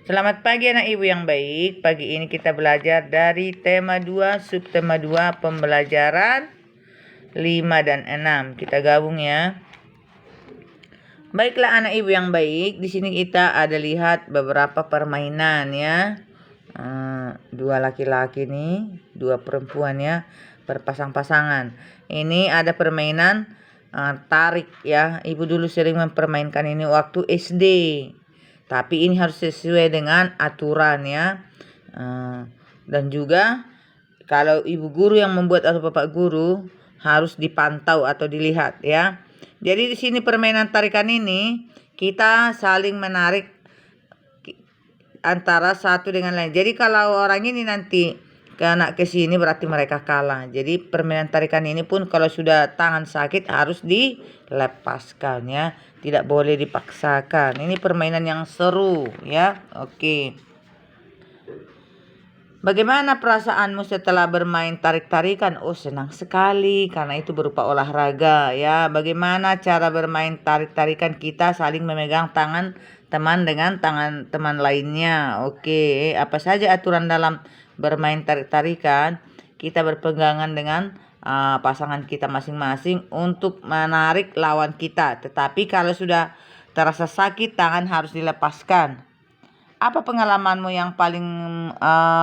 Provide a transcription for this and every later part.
Selamat pagi anak ibu yang baik. Pagi ini kita belajar dari tema 2, subtema 2, pembelajaran 5 dan 6. Kita gabung ya. Baiklah anak ibu yang baik, di sini kita ada lihat beberapa permainan ya. Dua laki-laki nih, dua perempuan ya, berpasang-pasangan. Ini ada permainan tarik ya. Ibu dulu sering mempermainkan ini waktu SD. Tapi ini harus sesuai dengan aturan ya. Dan juga kalau ibu guru yang membuat atau bapak guru harus dipantau atau dilihat ya. Jadi di sini permainan tarikan ini kita saling menarik antara satu dengan lain. Jadi kalau orang ini nanti kena ke sini berarti mereka kalah. Jadi permainan tarikan ini pun kalau sudah tangan sakit harus dilepaskan ya. Tidak boleh dipaksakan. Ini permainan yang seru ya. Oke. Bagaimana perasaanmu setelah bermain tarik-tarikan? Oh, senang sekali karena itu berupa olahraga ya. Bagaimana cara bermain tarik-tarikan? Kita saling memegang tangan teman dengan tangan teman lainnya. Oke, apa saja aturan dalam bermain tarik-tarikan? Kita berpegangan dengan pasangan kita masing-masing untuk menarik lawan kita. Tetapi kalau sudah terasa sakit, tangan harus dilepaskan. Apa pengalamanmu yang paling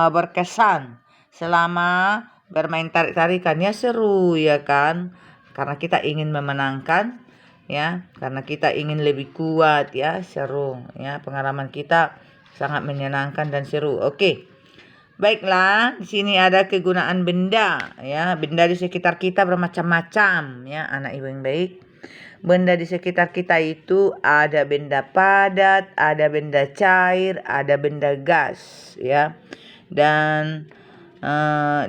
berkesan selama bermain tarik-tarikan? Ya seru ya kan? Karena kita ingin memenangkan ya, karena kita ingin lebih kuat ya, seru ya. Pengalaman kita sangat menyenangkan dan seru. Oke. Baiklah, di sini ada kegunaan benda ya. Benda di sekitar kita bermacam-macam ya, anak ibu yang baik. Benda di sekitar kita itu ada benda padat, ada benda cair, ada benda gas ya. Dan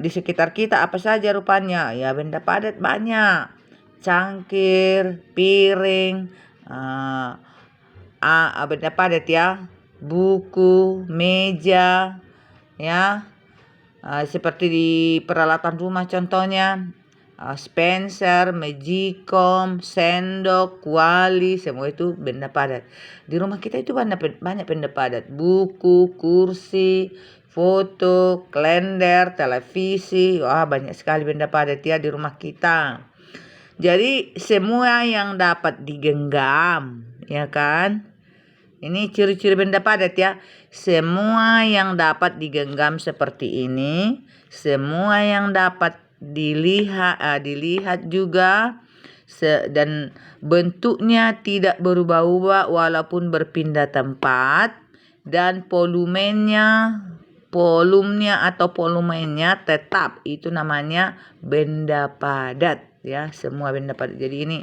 di sekitar kita apa saja rupanya? Ya benda padat banyak. Cangkir, piring, benda padat ya. Buku, meja ya. Seperti di peralatan rumah contohnya. Spencer, magicom, sendok, kuali, semua itu benda padat. Di rumah kita itu banyak benda padat. Buku, kursi, foto, kalender, televisi. Wah, banyak sekali benda padat ya di rumah kita. Jadi semua yang dapat digenggam, ya kan? Ini ciri-ciri benda padat ya. Semua yang dapat digenggam seperti ini, semua yang dapat dilihat juga, dan bentuknya tidak berubah-ubah walaupun berpindah tempat, dan volumenya atau volumenya tetap. Itu namanya benda padat ya, semua benda padat. Jadi ini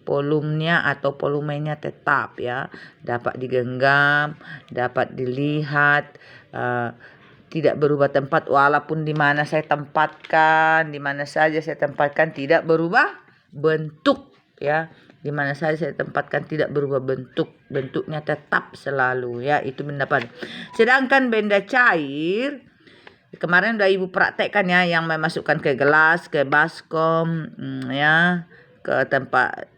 volumenya atau volumenya tetap ya, dapat digenggam, dapat dilihat, tidak berubah tempat walaupun di mana saya tempatkan, di mana saja saya tempatkan tidak berubah bentuk ya. Di mana saja saya tempatkan tidak berubah bentuknya tetap selalu ya, itu benda padat. Sedangkan benda cair kemarin udah ibu praktekkan ya, yang memasukkan ke gelas, ke baskom ya, ke tempat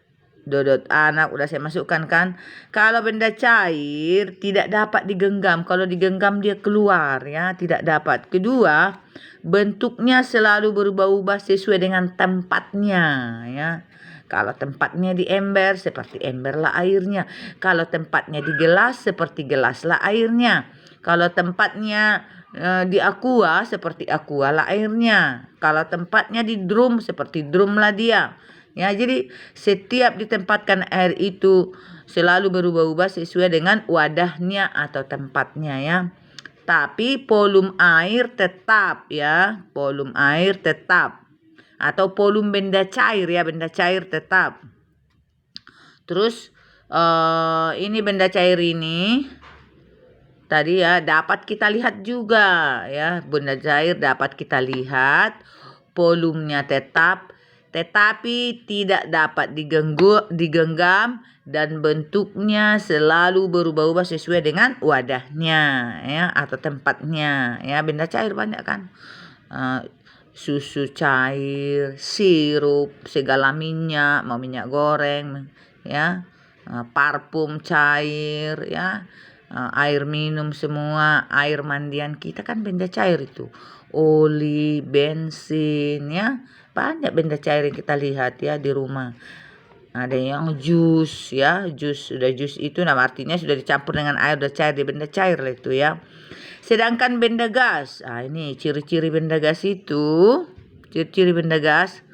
dodot anak udah saya masukkan kan. Kalau benda cair tidak dapat digenggam. Kalau digenggam dia keluar ya, tidak dapat. Kedua, bentuknya selalu berubah-ubah sesuai dengan tempatnya ya. Kalau tempatnya di ember, seperti emberlah airnya. Kalau tempatnya di gelas, seperti gelaslah airnya. Kalau tempatnya di aqua, seperti aqua lah airnya. Kalau tempatnya di drum, seperti drumlah dia. Ya, jadi setiap ditempatkan air itu selalu berubah-ubah sesuai dengan wadahnya atau tempatnya ya. Tapi volume air tetap ya, volume air tetap. Atau volume benda cair ya, benda cair tetap. Terus ini benda cair ini tadi ya dapat kita lihat juga ya, benda cair dapat kita lihat, volumenya tetap, tetapi tidak dapat digenggam dan bentuknya selalu berubah-ubah sesuai dengan wadahnya ya atau tempatnya ya. Benda cair banyak kan, susu cair, sirup, segala minyak, mau minyak goreng ya, parfum cair ya, air minum semua, air mandian kita kan benda cair itu. Oli, bensin ya. Banyak benda cair yang kita lihat ya di rumah. Ada yang jus ya, jus itu nama artinya sudah dicampur dengan air, sudah cair, di benda cair lah itu ya. Sedangkan benda gas, ini ciri-ciri benda gas itu, ciri-ciri benda gas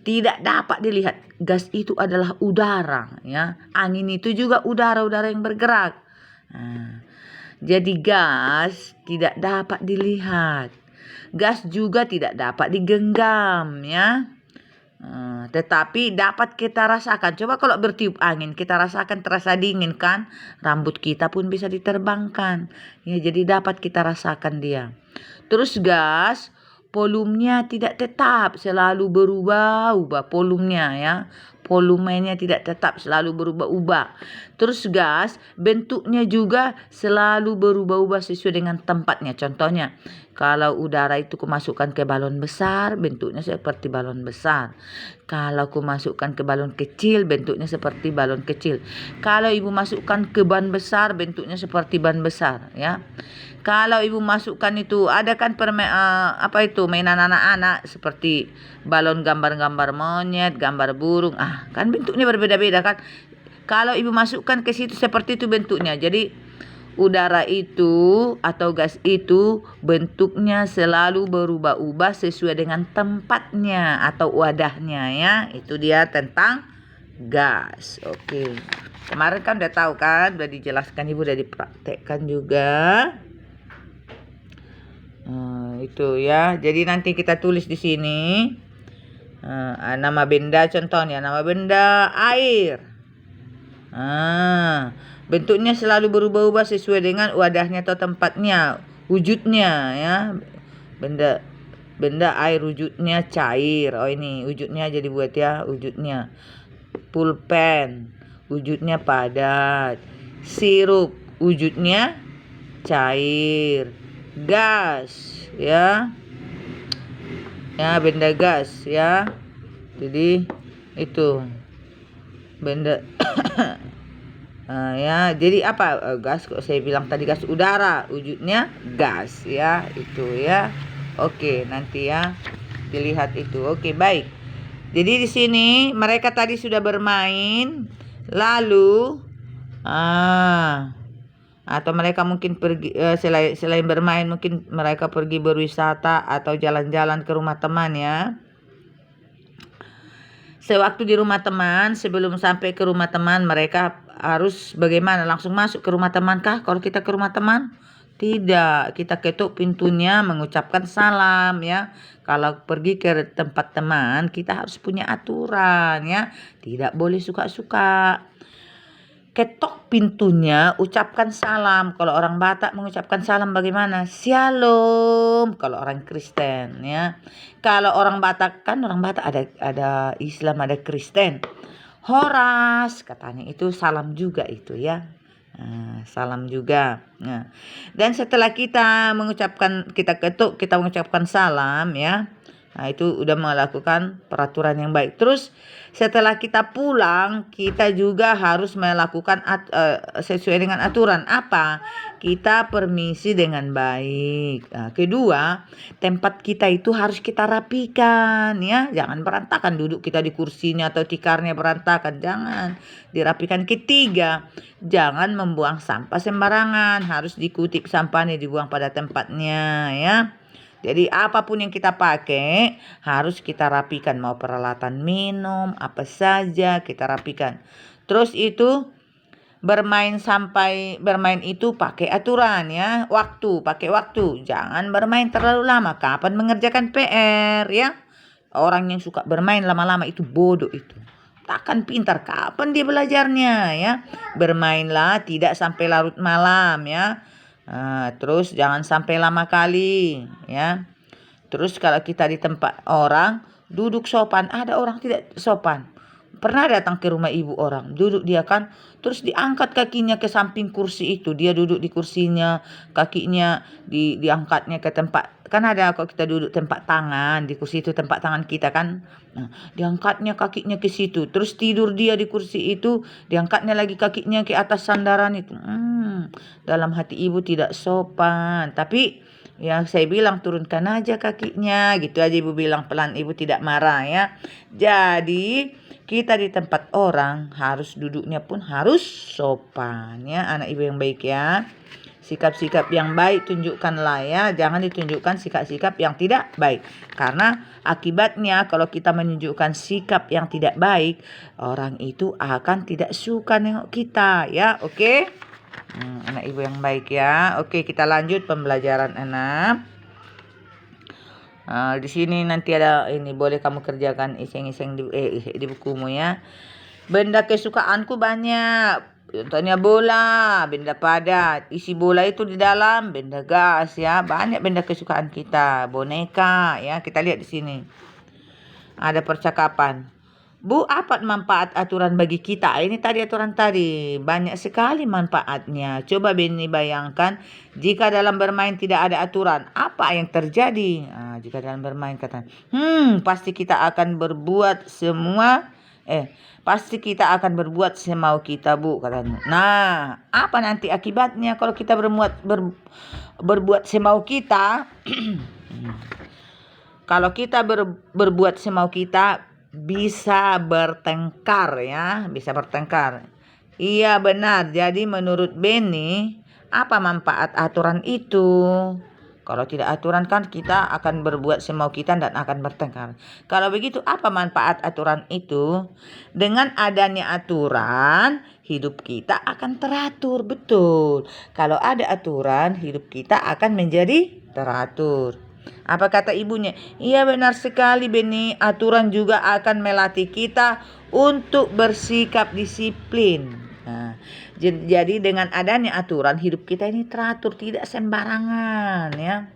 tidak dapat dilihat. Gas itu adalah udara ya. Angin itu juga udara-udara yang bergerak. Jadi gas tidak dapat dilihat. Gas juga tidak dapat digenggam ya. Tetapi dapat kita rasakan. Coba kalau bertiup angin, kita rasakan terasa dingin kan? Rambut kita pun bisa diterbangkan. Ya, jadi dapat kita rasakan dia. Terus gas, volumenya tidak tetap, selalu berubah-ubah volumenya ya. Volumenya tidak tetap, selalu berubah-ubah. Terus gas, bentuknya juga selalu berubah-ubah sesuai dengan tempatnya. Contohnya, kalau udara itu kumasukkan ke balon besar, bentuknya seperti balon besar. Kalau kumasukkan ke balon kecil, bentuknya seperti balon kecil. Kalau ibu masukkan ke ban besar, bentuknya seperti ban besar ya. Kalau ibu masukkan itu, ada kan mainan anak-anak seperti balon gambar-gambar monyet, gambar burung. Kan bentuknya berbeda-beda kan. Kalau ibu masukkan ke situ seperti itu bentuknya. Jadi udara itu atau gas itu bentuknya selalu berubah-ubah sesuai dengan tempatnya atau wadahnya ya. Itu dia tentang gas. Oke. Kemarin kan udah tahu kan, udah dijelaskan ibu, udah dipraktekkan juga. Itu ya. Jadi nanti kita tulis di sini nama benda, contohnya nama benda air. Bentuknya selalu berubah-ubah sesuai dengan wadahnya atau tempatnya, wujudnya ya. Benda air wujudnya cair. Ini wujudnya jadi buat ya, wujudnya. Pulpen wujudnya padat. Sirup wujudnya cair. Gas ya. Ya, benda gas ya. Jadi itu benda ya, jadi apa? Gas, kok saya bilang tadi gas udara, wujudnya gas ya, itu ya. Oke, nanti ya dilihat itu. Oke, baik. Jadi di sini mereka tadi sudah bermain, lalu atau mereka mungkin pergi selain bermain, mungkin mereka pergi berwisata atau jalan-jalan ke rumah teman ya. Sewaktu di rumah teman, sebelum sampai ke rumah teman, mereka harus bagaimana? Langsung masuk ke rumah teman kah? Kalau kita ke rumah teman? Tidak, kita ketuk pintunya, mengucapkan salam ya. Kalau pergi ke tempat teman, kita harus punya aturan ya. Tidak boleh suka-suka. Ketok pintunya, ucapkan salam. Kalau orang Batak mengucapkan salam bagaimana? Shalom. Kalau orang Kristen ya. Kalau orang Batak kan, orang Batak ada Islam, ada Kristen. Horas katanya, itu salam juga itu ya. Salam juga. Dan setelah kita ketuk, kita mengucapkan salam ya. Itu udah melakukan peraturan yang baik. Terus setelah kita pulang, kita juga harus melakukan sesuai dengan aturan. Apa? Kita permisi dengan baik. Kedua, tempat kita itu harus kita rapikan ya. Jangan berantakan, duduk kita di kursinya atau tikarnya berantakan. Jangan, dirapikan. Ketiga, jangan membuang sampah sembarangan. Harus dikutip sampahnya, dibuang pada tempatnya ya. Jadi apapun yang kita pakai harus kita rapikan. Mau peralatan minum, apa saja kita rapikan. Terus itu bermain itu pakai aturan ya. Pakai waktu. Jangan bermain terlalu lama. Kapan mengerjakan PR ya. Orang yang suka bermain lama-lama itu bodoh itu. Takkan pintar. Kapan dia belajarnya ya. Bermainlah tidak sampai larut malam ya. Terus jangan sampai lama kali ya. Terus kalau kita di tempat orang, duduk sopan. Ada orang tidak sopan, Pernah datang ke rumah ibu orang, duduk dia kan, terus diangkat kakinya ke samping kursi itu. Dia duduk di kursinya, kakinya diangkatnya ke tempat. Kan ada kalau kita duduk tempat tangan, di kursi itu tempat tangan kita kan. Nah, diangkatnya kakinya ke situ. Terus tidur dia di kursi itu, diangkatnya lagi kakinya ke atas sandaran itu. Dalam hati ibu tidak sopan. Tapi ya saya bilang turunkan aja kakinya, gitu aja ibu bilang pelan, ibu tidak marah ya. Jadi kita di tempat orang harus duduknya pun harus sopan ya, anak ibu yang baik ya. Sikap-sikap yang baik tunjukkanlah ya, jangan ditunjukkan sikap-sikap yang tidak baik. Karena akibatnya kalau kita menunjukkan sikap yang tidak baik, orang itu akan tidak suka nengok kita ya, oke? Anak ibu yang baik ya. Oke, kita lanjut pembelajaran anak. Di sini nanti ada ini, boleh kamu kerjakan iseng-iseng di bukumu ya. Benda kesukaanku banyak. Contohnya bola, benda padat. Isi bola itu di dalam benda gas ya. Banyak benda kesukaan kita. Boneka ya. Kita lihat di sini. Ada percakapan. Bu, apa manfaat aturan bagi kita? Ini tadi aturan tadi. Banyak sekali manfaatnya. Coba Beni bayangkan, jika dalam bermain tidak ada aturan, apa yang terjadi? Jika dalam bermain kata, pasti kita akan berbuat pasti kita akan berbuat semau kita, Bu, katanya. Nah, apa nanti akibatnya kalau kita berbuat semau kita? Kalau kita berbuat semau kita, bisa bertengkar ya, bisa bertengkar. Iya benar. Jadi menurut Beni, apa manfaat aturan itu? Kalau tidak aturan kan kita akan berbuat semau kita dan akan bertengkar. Kalau begitu apa manfaat aturan itu? Dengan adanya aturan, hidup kita akan teratur, betul. Kalau ada aturan, hidup kita akan menjadi teratur. Apa kata ibunya? Iya benar sekali Beni, aturan juga akan melatih kita untuk bersikap disiplin. Nah, jadi dengan adanya aturan hidup kita ini teratur, tidak sembarangan ya.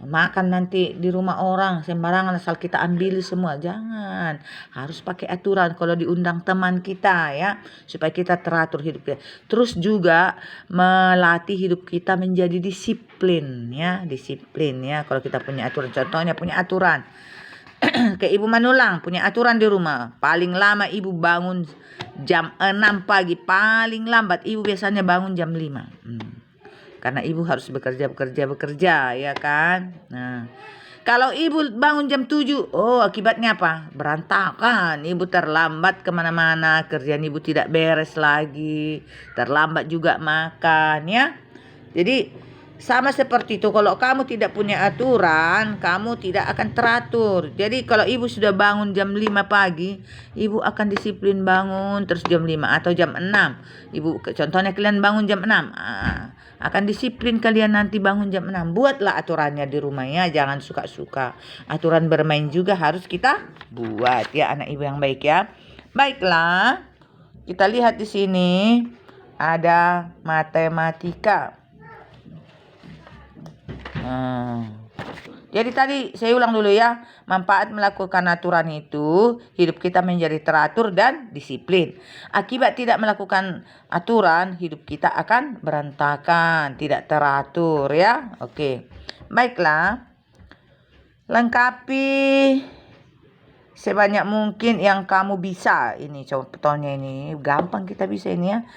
Makan nanti di rumah orang sembarangan asal kita ambil semua, jangan. Harus pakai aturan kalau diundang teman kita ya, supaya kita teratur hidup kita. Terus juga melatih hidup kita menjadi disiplin ya, kalau kita punya aturan. Contohnya punya aturan ke Ibu Manulang, punya aturan di rumah. Paling lama ibu bangun jam 6 pagi, paling lambat ibu biasanya bangun jam 5. Karena ibu harus bekerja ya kan. Nah, kalau ibu bangun jam 7, akibatnya apa? Berantakan, ibu terlambat kemana-mana, kerjaan ibu tidak beres lagi, terlambat juga makan ya. Jadi sama seperti itu, kalau kamu tidak punya aturan, kamu tidak akan teratur. Jadi kalau ibu sudah bangun jam 5 pagi, ibu akan disiplin bangun terus jam 5 atau jam 6. Ibu contohnya kalian bangun jam 6. Akan disiplin kalian nanti bangun jam 6. Buatlah aturannya di rumah ya, jangan suka-suka. Aturan bermain juga harus kita buat ya, anak ibu yang baik ya. Baiklah. Kita lihat di sini ada matematika. Jadi tadi saya ulang dulu ya. Manfaat melakukan aturan itu, hidup kita menjadi teratur dan disiplin. Akibat tidak melakukan aturan, hidup kita akan berantakan, tidak teratur ya. Oke. Baiklah. Lengkapi sebanyak mungkin yang kamu bisa. Ini contohnya, ini gampang kita bisa ini ya.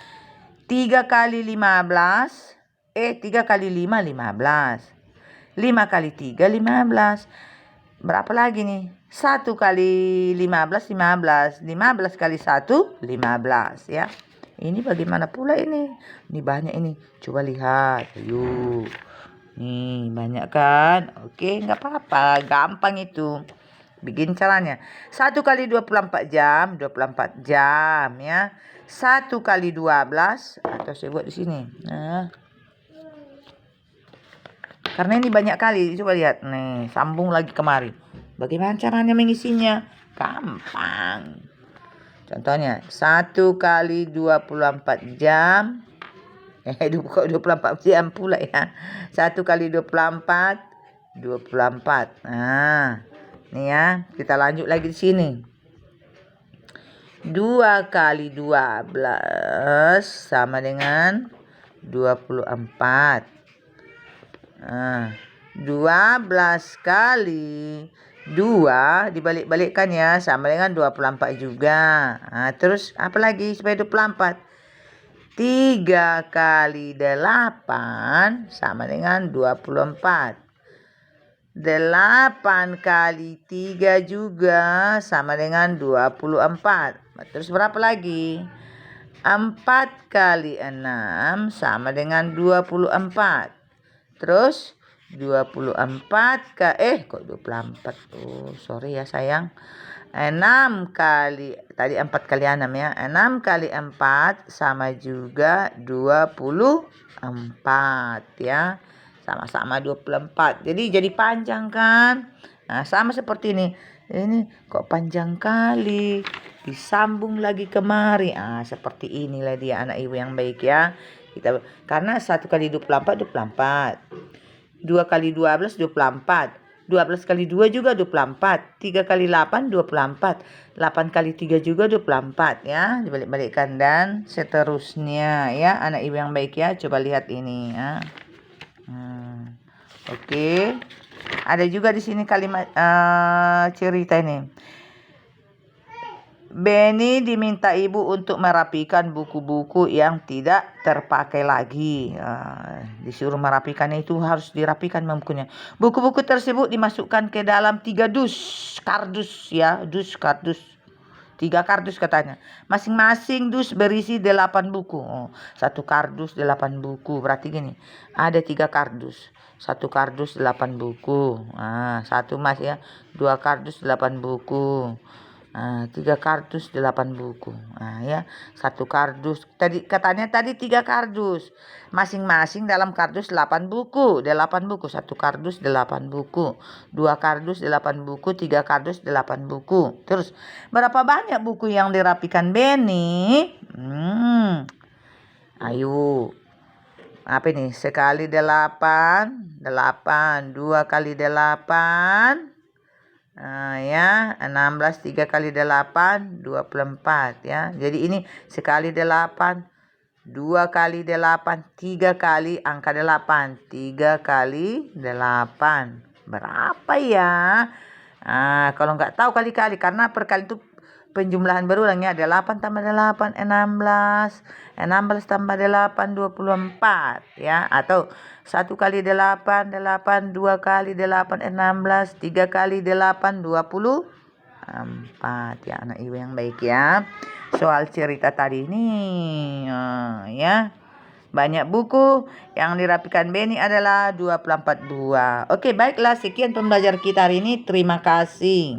3 kali 15. 3 kali 5, 15. 5 kali 3, 15. Berapa lagi nih? 1 kali 15, 15. 15 kali 1, 15 ya. Ini bagaimana pula ini? Ini banyak ini. Coba lihat. Yuk. Nih banyak kan? Oke, nggak apa-apa. Gampang itu. Bikin caranya. 1 kali 24 jam, 24 jam ya. 1 kali 12, atau saya buat di sini. Nah. Karena ini banyak kali, coba lihat nih, sambung lagi kemari. Bagaimana caranya mengisinya? Gampang. Contohnya 1 kali 24 jam. 24 jam pula ya. 1 kali 24, 24. Nah, ini ya, kita lanjut lagi di sini. 2 kali 12 sama dengan 24. 12 kali 2 dibalik-balikkan ya, sama dengan 24 juga. Terus apa lagi supaya 24? 3 kali 8 sama dengan 24. 8 kali 3 juga sama dengan 24. Terus berapa lagi? 4 kali 6 sama dengan 24. Terus 24 kok 24. Sorry ya sayang. 6 kali, tadi 4 kali 6 ya. 6 kali 4 sama juga 24 ya. Sama-sama 24. Jadi panjang kan? Nah, sama seperti ini. Ini kok panjang kali. Disambung lagi kemari. Seperti inilah dia anak ibu yang baik ya. Karena 1 kali 24 24. 2 kali 12 24. 12 kali 2 juga 24. 3 kali 8 24. 8 kali 3 juga 24 ya. Dibalik-balikkan dan seterusnya ya anak ibu yang baik ya. Coba lihat ini ya. Oke. Ada juga di sini kalimat cerita ini. Benny diminta ibu untuk merapikan buku-buku yang tidak terpakai lagi. Disuruh merapikan, itu harus dirapikan bukunya. Buku-buku tersebut dimasukkan ke dalam 3 kardus ya, kardus. 3 kardus katanya. Masing-masing dus berisi 8 buku. 1 kardus 8 buku. Berarti gini, ada 3 kardus. 1 kardus 8 buku. 1 mas ya. 2 kardus 8 buku. 3 kardus 8 buku. Ya, 1 kardus. Katanya tadi 3 kardus. Masing-masing dalam kardus 8 buku. 8 buku. 1 kardus 8 buku. 2 kardus 8 buku. 3 kardus 8 buku. Terus berapa banyak buku yang dirapikan Benny? Ayo. Apa ini? Sekali 8. 8. 2 kali 8. Ya, 16 3 kali 8 24 ya. Jadi ini sekali 8, 2 kali 8, 3 kali angka 8. 3 kali 8. Berapa ya? Kalau nggak tahu kali-kali, karena perkali itu penjumlahan berulang ya. 8 tambah 8 16. 16 tambah 8 24 ya. Atau 1 kali 8 8, 2 kali 8 16, 3 kali 8 24 ya anak ibu yang baik ya. Soal cerita tadi ini ya. Banyak buku yang dirapikan Benny adalah 24 buah. Oke, baiklah, sekian pembelajaran kita hari ini. Terima kasih.